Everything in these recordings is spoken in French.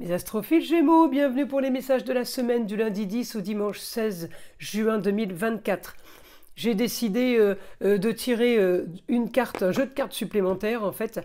Mes astrophiles Gémeaux, bienvenue pour les messages de la semaine du lundi 10 au dimanche 16 juin 2024. J'ai décidé de tirer une carte, un jeu de cartes supplémentaire en fait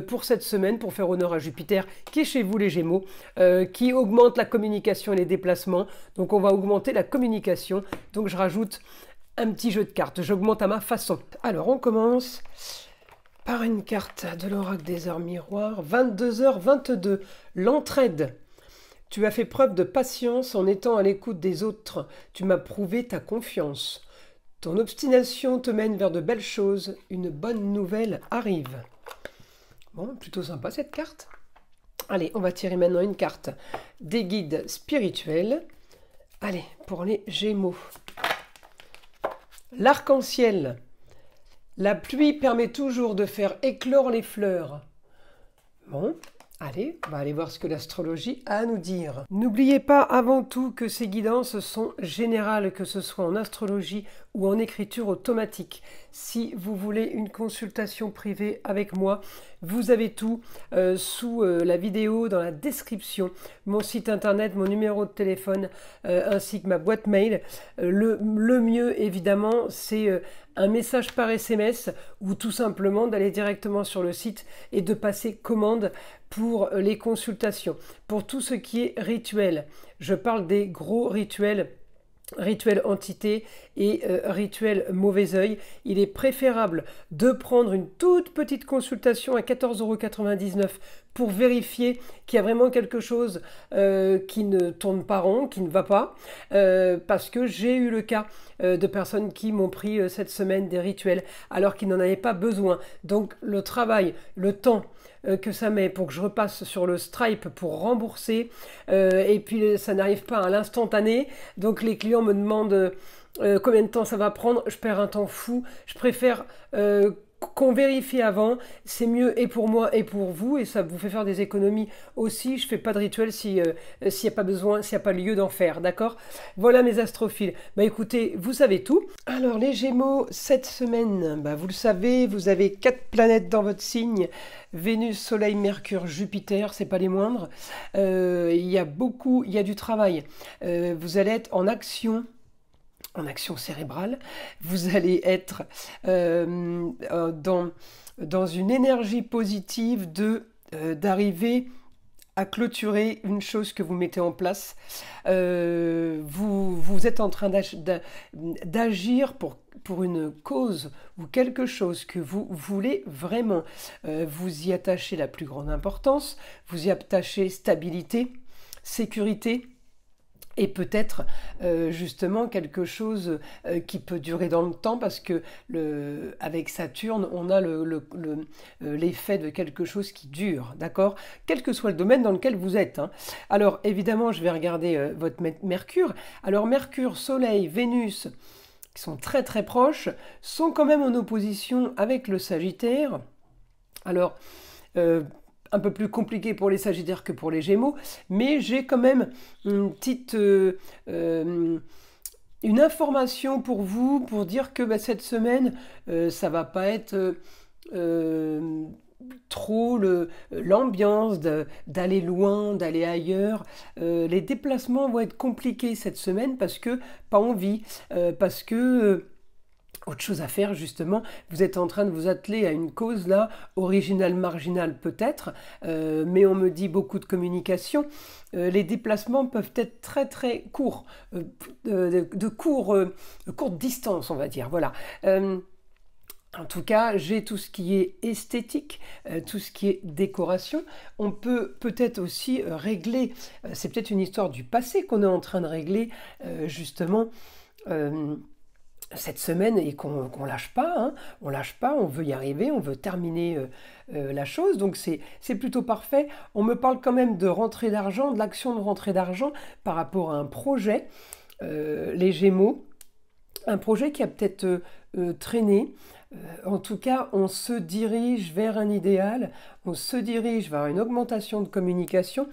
pour cette semaine, pour faire honneur à Jupiter qui est chez vous les Gémeaux, qui augmente la communication et les déplacements. Donc on va augmenter la communication, donc je rajoute un petit jeu de cartes, j'augmente à ma façon. Alors on commence par une carte de l'oracle des heures miroirs, 22h22, l'entraide. Tu as fait preuve de patience en étant à l'écoute des autres. Tu m'as prouvé ta confiance. Ton obstination te mène vers de belles choses. Une bonne nouvelle arrive. Bon, plutôt sympa cette carte. Allez, on va tirer maintenant une carte des guides spirituels. Allez, pour les Gémeaux. L'arc-en-ciel. La pluie permet toujours de faire éclore les fleurs. Bon, allez, on va aller voir ce que l'astrologie a à nous dire. N'oubliez pas avant tout que ces guidances sont générales, que ce soit en astrologie ou en écriture automatique. Si vous voulez une consultation privée avec moi, vous avez tout sous la vidéo, dans la description, mon site internet, mon numéro de téléphone, ainsi que ma boîte mail. Le mieux, évidemment, c'est un message par SMS ou tout simplement d'aller directement sur le site et de passer commande pour les consultations. Pour tout ce qui est rituel, je parle des gros rituels, rituel entité et rituel mauvais œil. Il est préférable de prendre une toute petite consultation à 14,99 € pour vérifier qu'il y a vraiment quelque chose qui ne tourne pas rond, qui ne va pas, parce que j'ai eu le cas de personnes qui m'ont pris cette semaine des rituels alors qu'ils n'en avaient pas besoin. Donc le travail, le temps que ça met pour que je repasse sur le Stripe pour rembourser, et puis ça n'arrive pas à l'instantané, donc les clients me demandent combien de temps ça va prendre. Je perds un temps fou, je préfère qu'on vérifie avant, c'est mieux et pour moi et pour vous, et ça vous fait faire des économies aussi. Je fais pas de rituel s'il n'y a pas besoin, s'il n'y a pas lieu d'en faire, d'accord? Voilà mes astrophiles. Bah écoutez, vous savez tout. Alors les Gémeaux, cette semaine, bah, vous le savez, vous avez 4 planètes dans votre signe. Vénus, Soleil, Mercure, Jupiter, c'est pas les moindres. Il y a du travail. Vous allez être en action cérébrale, vous allez être dans une énergie positive d'arriver à clôturer une chose que vous mettez en place. Vous êtes en train d'agir pour une cause ou quelque chose que vous voulez vraiment. Vous y attachez la plus grande importance, vous y attachez stabilité, sécurité, et peut-être justement quelque chose qui peut durer dans le temps, parce que avec Saturne, on a l'effet de quelque chose qui dure, d'accord? Quel que soit le domaine dans lequel vous êtes, hein. Alors évidemment, je vais regarder votre Mercure. Alors Mercure, Soleil, Vénus, qui sont très très proches, sont quand même en opposition avec le Sagittaire. Alors, un peu plus compliqué pour les Sagittaires que pour les Gémeaux, mais j'ai quand même une petite une information pour vous, pour dire que bah, cette semaine, ça va pas être trop l'ambiance d'aller loin, d'aller ailleurs. Les déplacements vont être compliqués cette semaine parce que pas envie, parce que autre chose à faire, justement, vous êtes en train de vous atteler à une cause là, originale, marginale peut-être, mais on me dit beaucoup de communication. Les déplacements peuvent être très très courts, de courte distance, on va dire, voilà. En tout cas, j'ai tout ce qui est esthétique, tout ce qui est décoration. On peut peut-être aussi régler, c'est peut-être une histoire du passé qu'on est en train de régler, justement, cette semaine, et qu'on lâche pas, hein. On lâche pas, on veut y arriver, on veut terminer la chose, donc c'est plutôt parfait. On me parle quand même de rentrée d'argent, de l'action de rentrée d'argent par rapport à un projet, les Gémeaux, un projet qui a peut-être traîné. En tout cas, on se dirige vers un idéal, on se dirige vers une augmentation de communication,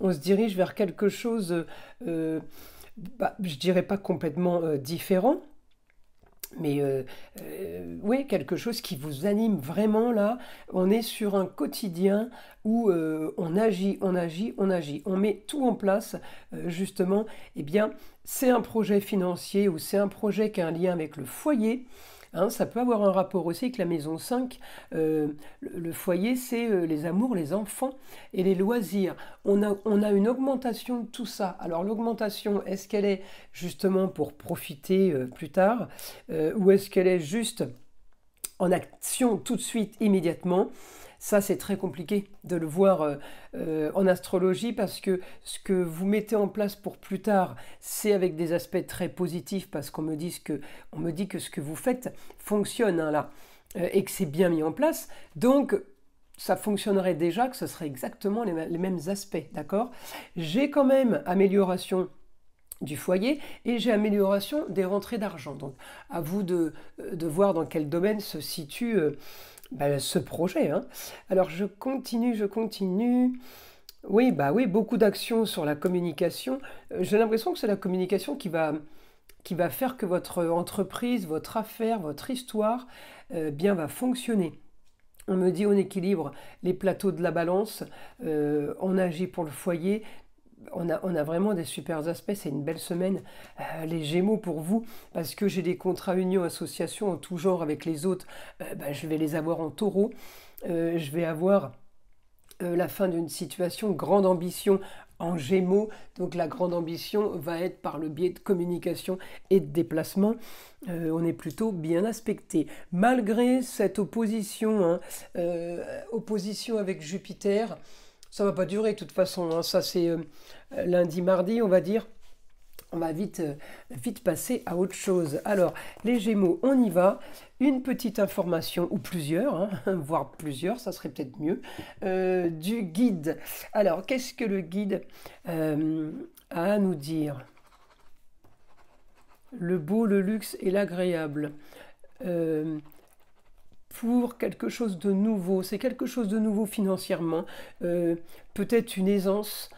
on se dirige vers quelque chose, je dirais pas complètement différent, Mais oui, quelque chose qui vous anime vraiment là. On est sur un quotidien où on agit, on agit, on agit. On met tout en place, justement. Eh bien, c'est un projet financier ou c'est un projet qui a un lien avec le foyer. Hein, ça peut avoir un rapport aussi avec la maison 5. Le foyer, c'est les amours, les enfants et les loisirs. On a une augmentation de tout ça. Alors l'augmentation, est-ce qu'elle est justement pour profiter plus tard ou est-ce qu'elle est juste en action tout de suite, immédiatement? Ça, c'est très compliqué de le voir en astrologie parce que ce que vous mettez en place pour plus tard, c'est avec des aspects très positifs parce qu'on me dit que ce que vous faites fonctionne hein, là et que c'est bien mis en place. Donc, ça fonctionnerait déjà, que ce serait exactement les mêmes aspects, d'accord? J'ai quand même amélioration du foyer et j'ai amélioration des rentrées d'argent. Donc, à vous de voir dans quel domaine se situe ce projet. Hein. Alors, je continue. Oui, bah oui, beaucoup d'actions sur la communication. J'ai l'impression que c'est la communication qui va faire que votre entreprise, votre affaire, votre histoire, bien va fonctionner. On me dit on équilibre les plateaux de la balance, on agit pour le foyer. On a vraiment des super aspects, c'est une belle semaine. Les Gémeaux pour vous, parce que j'ai des contrats union, association en tout genre avec les autres, je vais les avoir en taureau. Je vais avoir la fin d'une situation, grande ambition en Gémeaux. Donc la grande ambition va être par le biais de communication et de déplacement. On est plutôt bien aspecté. Malgré cette opposition, hein, opposition avec Jupiter, ça ne va pas durer de toute façon. Hein. Ça c'est lundi, mardi, on va dire. On va vite passer à autre chose. Alors, les Gémeaux, on y va. Une petite information, ou plusieurs, hein, voire plusieurs, ça serait peut-être mieux, du guide. Alors, qu'est-ce que le guide a à nous dire? Le beau, le luxe et l'agréable. Pour quelque chose de nouveau, c'est quelque chose de nouveau financièrement, peut-être une aisance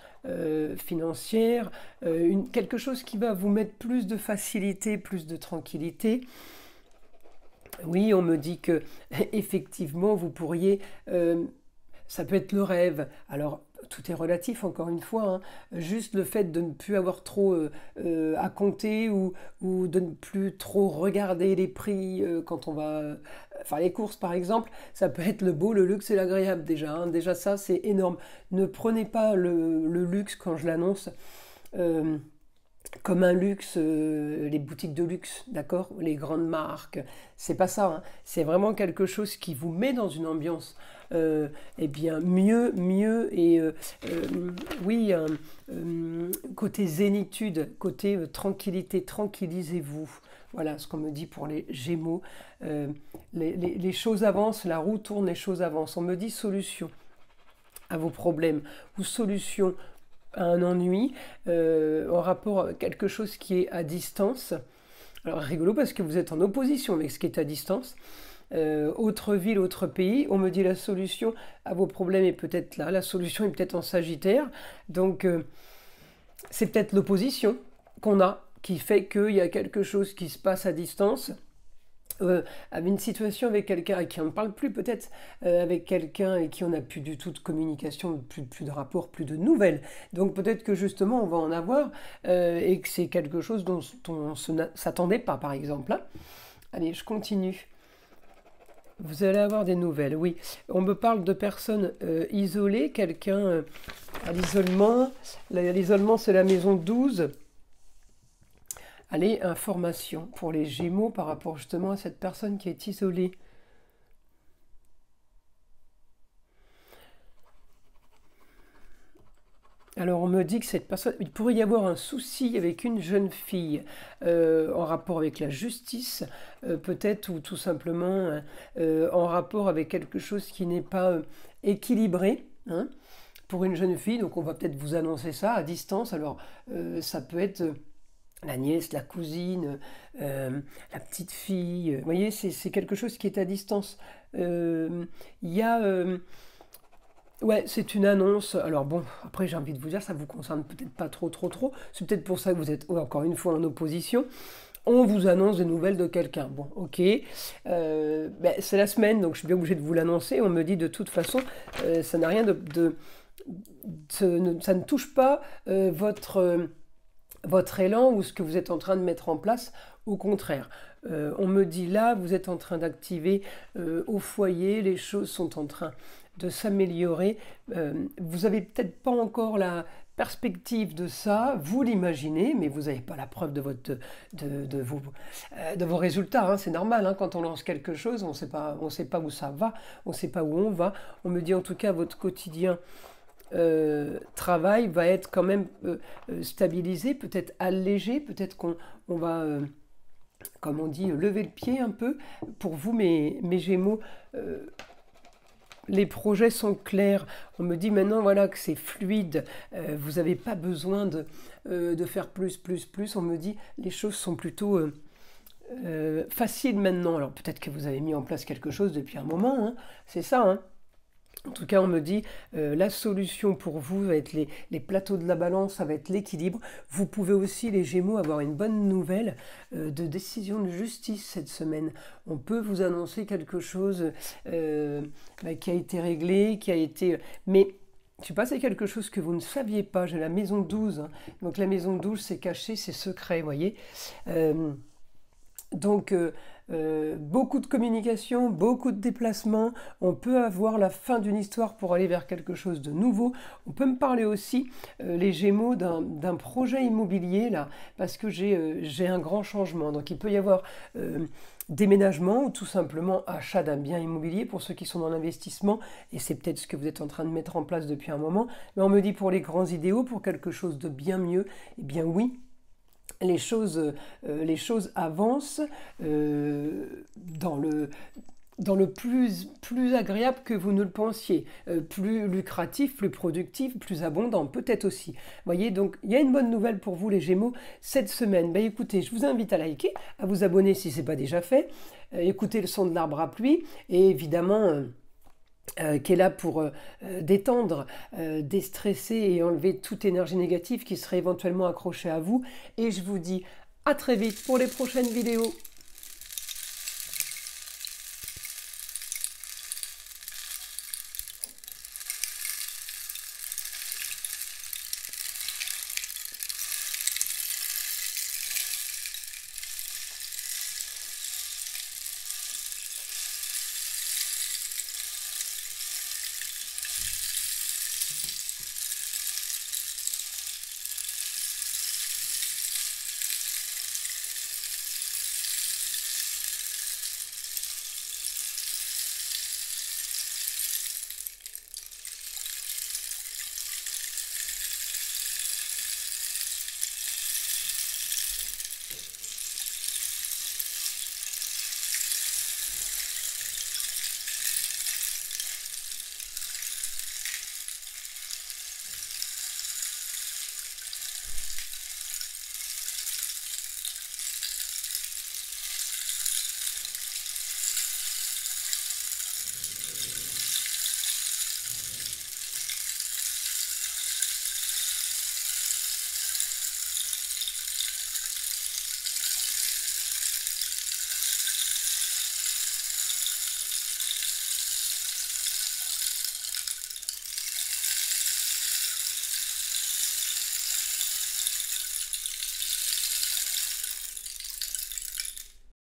financière, quelque chose qui va vous mettre plus de facilité, plus de tranquillité. Oui, on me dit que effectivement vous pourriez, ça peut être le rêve. Alors tout est relatif encore une fois. Hein. Juste le fait de ne plus avoir trop à compter ou de ne plus trop regarder les prix quand on va faire les courses par exemple, ça peut être le beau, le luxe et l'agréable déjà. Hein. Déjà ça c'est énorme. Ne prenez pas le luxe quand je l'annonce. Comme un luxe, les boutiques de luxe, d'accord? Les grandes marques, c'est pas ça. Hein. C'est vraiment quelque chose qui vous met dans une ambiance, eh bien mieux et oui, côté zénitude, côté tranquillité, tranquillisez-vous. Voilà ce qu'on me dit pour les Gémeaux. Les choses avancent, la roue tourne, les choses avancent. On me dit solution à vos problèmes ou solution à un ennui en rapport à quelque chose qui est à distance. Alors rigolo parce que vous êtes en opposition avec ce qui est à distance. Autre ville, autre pays, on me dit la solution à vos problèmes est peut-être là, la solution est peut-être en Sagittaire, donc c'est peut-être l'opposition qu'on a qui fait qu'il y a quelque chose qui se passe à distance. Avec une situation avec quelqu'un à qui on ne parle plus peut-être, avec quelqu'un et qui on n'a plus du tout de communication, plus de rapport, plus de nouvelles. Donc peut-être que justement on va en avoir et que c'est quelque chose dont on ne s'attendait pas par exemple. Hein. Allez, je continue. Vous allez avoir des nouvelles, oui. On me parle de personnes isolées, quelqu'un à l'isolement. L'isolement c'est la maison 12. Allez, information pour les Gémeaux par rapport justement à cette personne qui est isolée. Alors on me dit que cette personne, il pourrait y avoir un souci avec une jeune fille en rapport avec la justice, peut-être, ou tout simplement en rapport avec quelque chose qui n'est pas équilibré. Hein, pour une jeune fille, donc on va peut-être vous annoncer ça à distance. Alors ça peut être la nièce, la cousine, la petite fille. Vous voyez, c'est quelque chose qui est à distance. Il y a... ouais, c'est une annonce. Alors bon, après j'ai envie de vous dire, ça vous concerne peut-être pas trop. C'est peut-être pour ça que vous êtes encore une fois en opposition. on vous annonce des nouvelles de quelqu'un. Bon, ok, c'est la semaine, donc je suis bien obligée de vous l'annoncer. On me dit de toute façon, ça n'a rien ça ne touche pas votre élan ou ce que vous êtes en train de mettre en place. Au contraire, on me dit là, vous êtes en train d'activer au foyer, les choses sont en train de s'améliorer. Vous n'avez peut-être pas encore la perspective de ça, vous l'imaginez, mais vous n'avez pas la preuve de vos résultats. Hein. C'est normal, hein, quand on lance quelque chose, on ne sait pas où ça va, on ne sait pas où on va. On me dit en tout cas votre quotidien travail va être quand même stabilisé, peut-être allégé, peut-être qu'on va, comme on dit, lever le pied un peu. Pour vous, mes Gémeaux, les projets sont clairs. On me dit maintenant voilà, que c'est fluide, vous n'avez pas besoin de faire plus. On me dit les choses sont plutôt faciles maintenant. Alors peut-être que vous avez mis en place quelque chose depuis un moment, hein, c'est ça. Hein. En tout cas, on me dit la solution pour vous va être les plateaux de la balance, ça va être l'équilibre. Vous pouvez aussi, les Gémeaux, avoir une bonne nouvelle de décision de justice cette semaine. On peut vous annoncer quelque chose qui a été réglé, qui a été... Mais je sais pas, c'est quelque chose que vous ne saviez pas. J'ai la maison 12. Hein. Donc la maison 12, c'est caché, c'est secret, vous voyez. Donc, beaucoup de communication, beaucoup de déplacements. On peut avoir la fin d'une histoire pour aller vers quelque chose de nouveau. On peut me parler aussi, les Gémeaux, d'un projet immobilier, là, parce que j'ai un grand changement. Donc, il peut y avoir déménagement ou tout simplement achat d'un bien immobilier pour ceux qui sont dans l'investissement. Et c'est peut-être ce que vous êtes en train de mettre en place depuis un moment. Mais on me dit pour les grands idéaux, pour quelque chose de bien mieux, eh bien oui. Les choses avancent dans le plus agréable que vous ne le pensiez, plus lucratif, plus productif, plus abondant, peut-être aussi. Vous voyez, donc il y a une bonne nouvelle pour vous les Gémeaux cette semaine. Ben, écoutez, je vous invite à liker, à vous abonner si ce n'est pas déjà fait, écoutez le son de l'arbre à pluie et évidemment... qui est là pour détendre, déstresser et enlever toute énergie négative qui serait éventuellement accrochée à vous. Et je vous dis à très vite pour les prochaines vidéos.